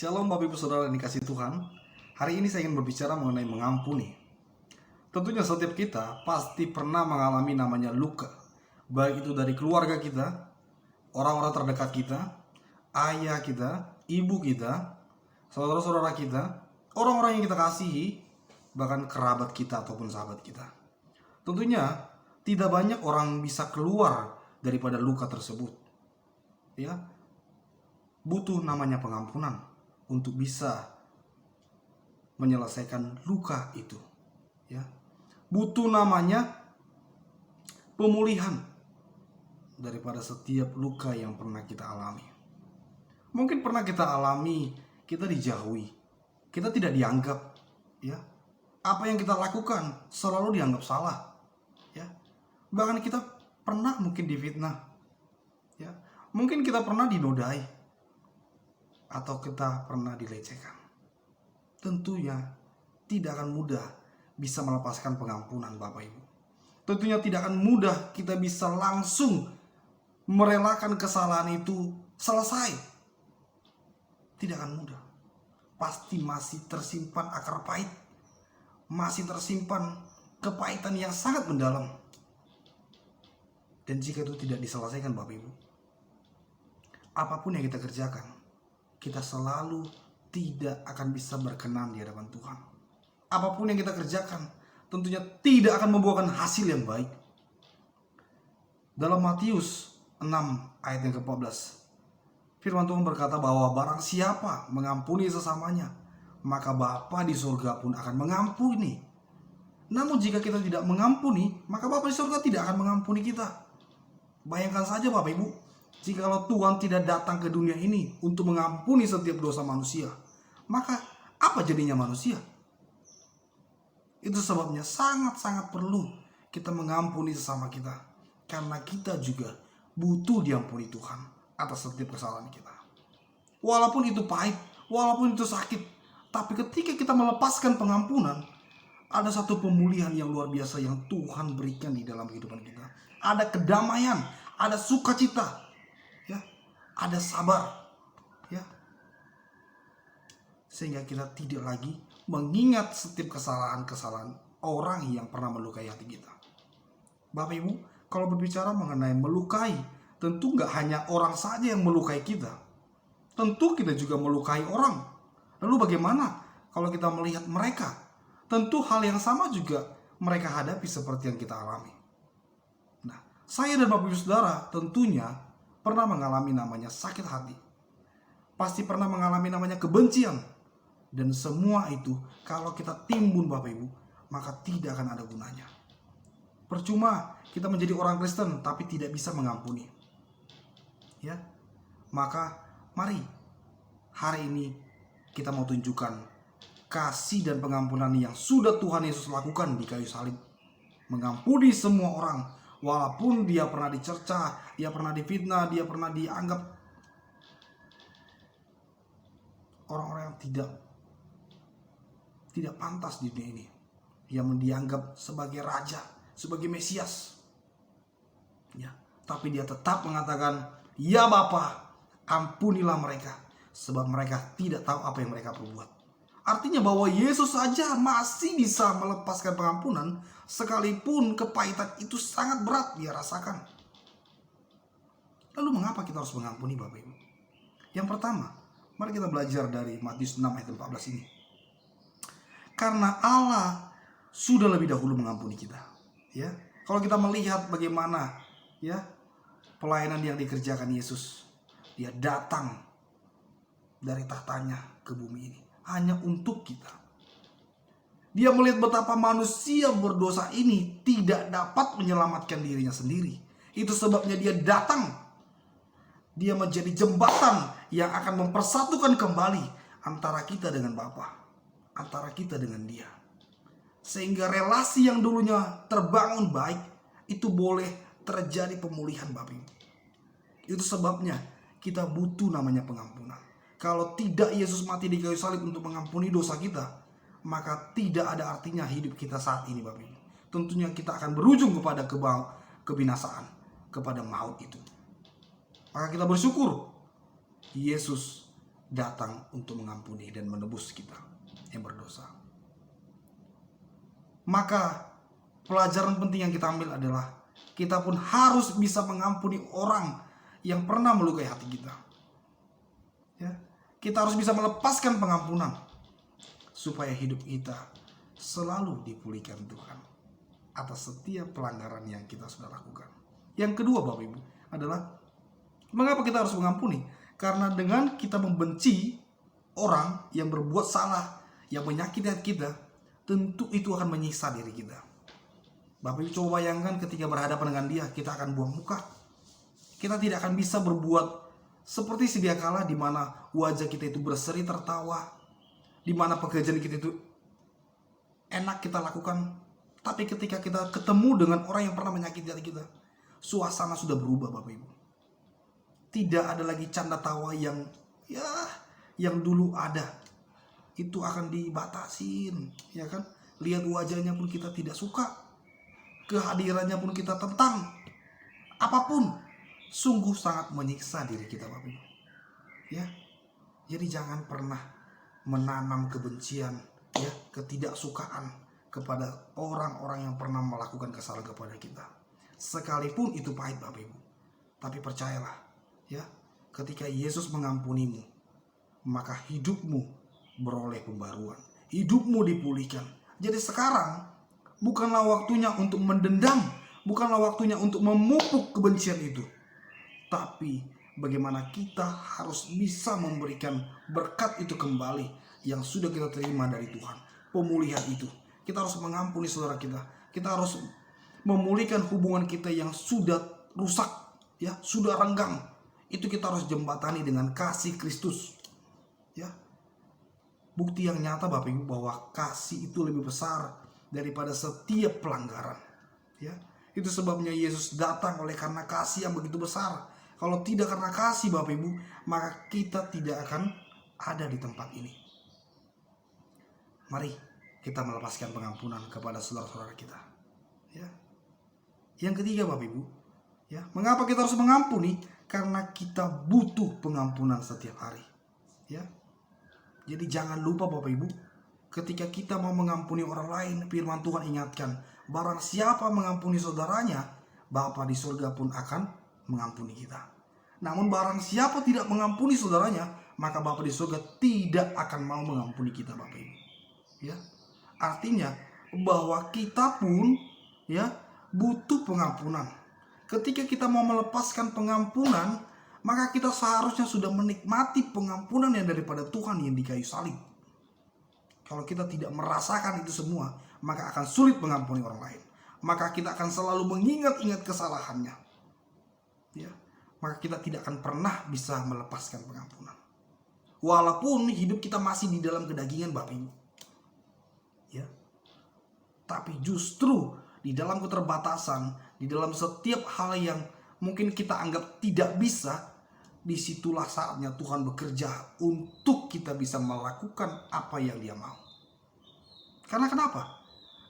Shalom Bapak Ibu Saudara yang dikasihi Tuhan. Hari ini saya ingin berbicara mengenai mengampuni. Tentunya setiap kita pasti pernah mengalami namanya luka. Baik itu dari keluarga kita, orang-orang terdekat kita, ayah kita, ibu kita, saudara-saudara kita, orang-orang yang kita kasihi, bahkan kerabat kita ataupun sahabat kita. Tentunya tidak banyak orang bisa keluar daripada luka tersebut. Ya, butuh namanya pengampunan untuk bisa menyelesaikan luka itu, ya. Butuh namanya pemulihan daripada setiap luka yang pernah kita alami. Mungkin pernah kita alami, kita dijauhi, kita tidak dianggap, ya. Apa yang kita lakukan selalu dianggap salah, ya. Bahkan kita pernah mungkin difitnah, ya. Mungkin kita pernah dinodai, atau kita pernah dilecehkan. Tentunya tidak akan mudah bisa melepaskan pengampunan Bapak Ibu. Tentunya tidak akan mudah kita bisa langsung merelakan kesalahan itu selesai. Tidak akan mudah. Pasti masih tersimpan akar pahit. Masih tersimpan kepahitan yang sangat mendalam. Dan jika itu tidak diselesaikan Bapak Ibu, apapun yang kita kerjakan, kita selalu tidak akan bisa berkenan di hadapan Tuhan. Apapun yang kita kerjakan, tentunya tidak akan membuahkan hasil yang baik. Dalam Matius 6 ayat yang ke-14, firman Tuhan berkata bahwa barang siapa mengampuni sesamanya, maka Bapa di surga pun akan mengampuni. Namun jika kita tidak mengampuni, maka Bapa di surga tidak akan mengampuni kita. Bayangkan saja Bapak Ibu, jikalau Tuhan tidak datang ke dunia ini untuk mengampuni setiap dosa manusia, maka apa jadinya manusia? Itu sebabnya sangat-sangat perlu kita mengampuni sesama kita, karena kita juga butuh diampuni Tuhan atas setiap kesalahan kita. Walaupun itu pahit, walaupun itu sakit, tapi ketika kita melepaskan pengampunan, ada satu pemulihan yang luar biasa yang Tuhan berikan di dalam kehidupan kita. Ada kedamaian, ada sukacita, ya, ada sabar, ya, sehingga kita tidak lagi mengingat setiap kesalahan-kesalahan orang yang pernah melukai hati kita. Bapak Ibu, kalau berbicara mengenai melukai, tentu nggak hanya orang saja yang melukai kita, tentu kita juga melukai orang. Lalu bagaimana kalau kita melihat mereka? Tentu hal yang sama juga mereka hadapi seperti yang kita alami. Nah, saya dan Bapak Ibu Saudara tentunya pernah mengalami namanya sakit hati. Pasti pernah mengalami namanya kebencian. Dan semua itu kalau kita timbun Bapak Ibu, maka tidak akan ada gunanya. Percuma kita menjadi orang Kristen tapi tidak bisa mengampuni. Ya. Maka mari hari ini kita mau tunjukkan kasih dan pengampunan yang sudah Tuhan Yesus lakukan di kayu salib. Mengampuni semua orang, walaupun dia pernah dicerca, dia pernah difitnah, dia pernah dianggap orang-orang yang tidak pantas di dunia ini, yang dianggap sebagai raja, sebagai Mesias. Ya, tapi dia tetap mengatakan, "Ya Bapa, ampunilah mereka, sebab mereka tidak tahu apa yang mereka perbuat." Artinya bahwa Yesus saja masih bisa melepaskan pengampunan, sekalipun kepahitan itu sangat berat dia rasakan. Lalu mengapa kita harus mengampuni Bapak Ibu? Yang pertama, mari kita belajar dari Matius 6 ayat 14 ini. Karena Allah sudah lebih dahulu mengampuni kita. Ya, kalau kita melihat bagaimana ya pelayanan yang dikerjakan Yesus, dia datang dari tahtanya ke bumi ini hanya untuk kita. Dia melihat betapa manusia berdosa ini tidak dapat menyelamatkan dirinya sendiri. Itu sebabnya dia datang. Dia menjadi jembatan yang akan mempersatukan kembali antara kita dengan Bapa, antara kita dengan dia. Sehingga relasi yang dulunya terbangun baik, itu boleh terjadi pemulihan Bapak Ibu. Itu sebabnya kita butuh namanya pengampunan. Kalau tidak Yesus mati di kayu salib untuk mengampuni dosa kita, maka tidak ada artinya hidup kita saat ini Bapak Ibu. Tentunya kita akan berujung kepada kebinasaan, kepada maut itu. Maka kita bersyukur Yesus datang untuk mengampuni dan menebus kita yang berdosa. Maka pelajaran penting yang kita ambil adalah kita pun harus bisa mengampuni orang yang pernah melukai hati kita. Ya, kita harus bisa melepaskan pengampunan supaya hidup kita selalu dipulihkan Tuhan atas setiap pelanggaran yang kita sudah lakukan. Yang kedua, Bapak Ibu, adalah mengapa kita harus mengampuni? Karena dengan kita membenci orang yang berbuat salah, yang menyakiti hati kita, tentu itu akan menyiksa diri kita. Bapak Ibu coba bayangkan ketika berhadapan dengan dia, kita akan buang muka. Kita tidak akan bisa berbuat seperti sedia kala di mana wajah kita itu berseri tertawa, di mana pekerjaan kita itu enak kita lakukan. Tapi ketika kita ketemu dengan orang yang pernah menyakiti hati kita, suasana sudah berubah, Bapak Ibu. Tidak ada lagi canda tawa yang dulu ada. Itu akan dibatasin, ya kan? Lihat wajahnya pun kita tidak suka. Kehadirannya pun kita tentang. Apapun sungguh sangat menyiksa diri kita, Bapak Ibu. Ya. Jadi jangan pernah menanam kebencian, ya, ketidaksukaan kepada orang-orang yang pernah melakukan kesalahan kepada kita. Sekalipun itu pahit, Bapak Ibu. Tapi percayalah, ya, ketika Yesus mengampunimu, maka hidupmu beroleh pembaruan. Hidupmu dipulihkan. Jadi sekarang bukanlah waktunya untuk mendendam, bukanlah waktunya untuk memupuk kebencian itu. Tapi bagaimana kita harus bisa memberikan berkat itu kembali yang sudah kita terima dari Tuhan. Pemulihan itu. Kita harus mengampuni saudara kita. Kita harus memulihkan hubungan kita yang sudah rusak, ya, sudah renggang. Itu kita harus jembatani dengan kasih Kristus. Ya. Bukti yang nyata, Bapak Ibu, bahwa kasih itu lebih besar daripada setiap pelanggaran. Ya. Itu sebabnya Yesus datang oleh karena kasih yang begitu besar. Kalau tidak karena kasih, Bapak Ibu, maka kita tidak akan ada di tempat ini. Mari kita melepaskan pengampunan kepada saudara-saudara kita. Ya. Yang ketiga, Bapak Ibu, ya, mengapa kita harus mengampuni? Karena kita butuh pengampunan setiap hari. Ya. Jadi jangan lupa, Bapak Ibu, ketika kita mau mengampuni orang lain, firman Tuhan ingatkan, barang siapa mengampuni saudaranya, Bapa di surga pun akan mengampuni kita. Namun barang siapa tidak mengampuni saudaranya, maka Bapa di surga tidak akan mau mengampuni kita, Bapak Ibu. Ya. Artinya bahwa kita pun, ya, butuh pengampunan. Ketika kita mau melepaskan pengampunan, maka kita seharusnya sudah menikmati pengampunan yang daripada Tuhan yang di kayu salib. Kalau kita tidak merasakan itu semua, maka akan sulit mengampuni orang lain. Maka kita akan selalu mengingat-ingat kesalahannya. Ya, maka kita tidak akan pernah bisa melepaskan pengampunan. Walaupun hidup kita masih di dalam kedagingan, Bapak Ibu. Ya. Tapi justru di dalam keterbatasan, di dalam setiap hal yang mungkin kita anggap tidak bisa, disitulah saatnya Tuhan bekerja untuk kita bisa melakukan apa yang Dia mau. Karena kenapa?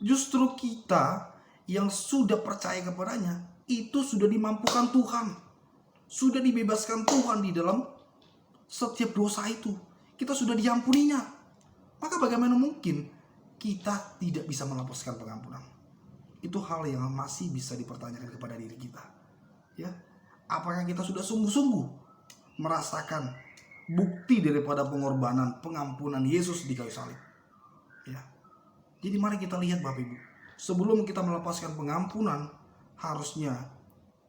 Justru kita yang sudah percaya kepadanya, itu sudah dimampukan Tuhan. Sudah dibebaskan Tuhan di dalam setiap dosa itu. Kita sudah diampuninya. Maka bagaimana mungkin kita tidak bisa melepaskan pengampunan? Itu hal yang masih bisa dipertanyakan kepada diri kita. Ya, apakah kita sudah sungguh-sungguh merasakan bukti daripada pengorbanan, pengampunan Yesus di kayu salib? Ya. Jadi mari kita lihat, Bapak Ibu, sebelum kita melepaskan pengampunan, harusnya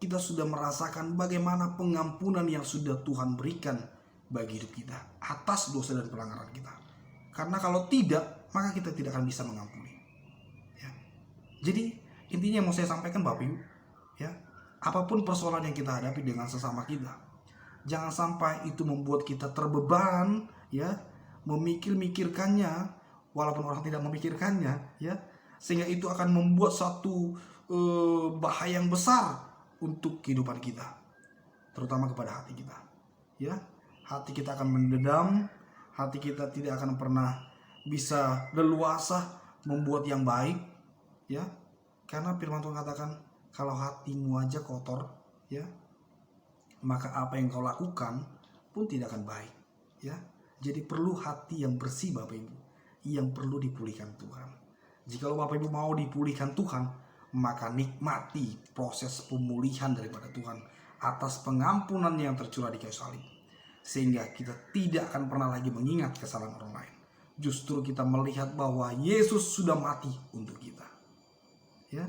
kita sudah merasakan bagaimana pengampunan yang sudah Tuhan berikan bagi hidup kita atas dosa dan pelanggaran kita. Karena kalau tidak, maka kita tidak akan bisa mengampuni. Ya. Jadi intinya yang mau saya sampaikan, Bapak Ibu, ya, apapun persoalan yang kita hadapi dengan sesama kita, jangan sampai itu membuat kita terbeban, ya, memikirkannya, walaupun orang tidak memikirkannya, ya, sehingga itu akan membuat satu bahaya yang besar untuk kehidupan kita, terutama kepada hati kita. Ya, hati kita akan mendendam, hati kita tidak akan pernah bisa leluasa membuat yang baik, ya, karena firman Tuhan katakan, kalau hatimu aja kotor, ya, maka apa yang kau lakukan pun tidak akan baik. Ya, Jadi perlu hati yang bersih Bapak Ibu, yang perlu dipulihkan Tuhan. Jikalau Bapak Ibu mau dipulihkan Tuhan, maka nikmati proses pemulihan daripada Tuhan atas pengampunan yang tercurah di kayu salib. Sehingga kita tidak akan pernah lagi mengingat kesalahan orang lain. Justru kita melihat bahwa Yesus sudah mati untuk kita. Ya,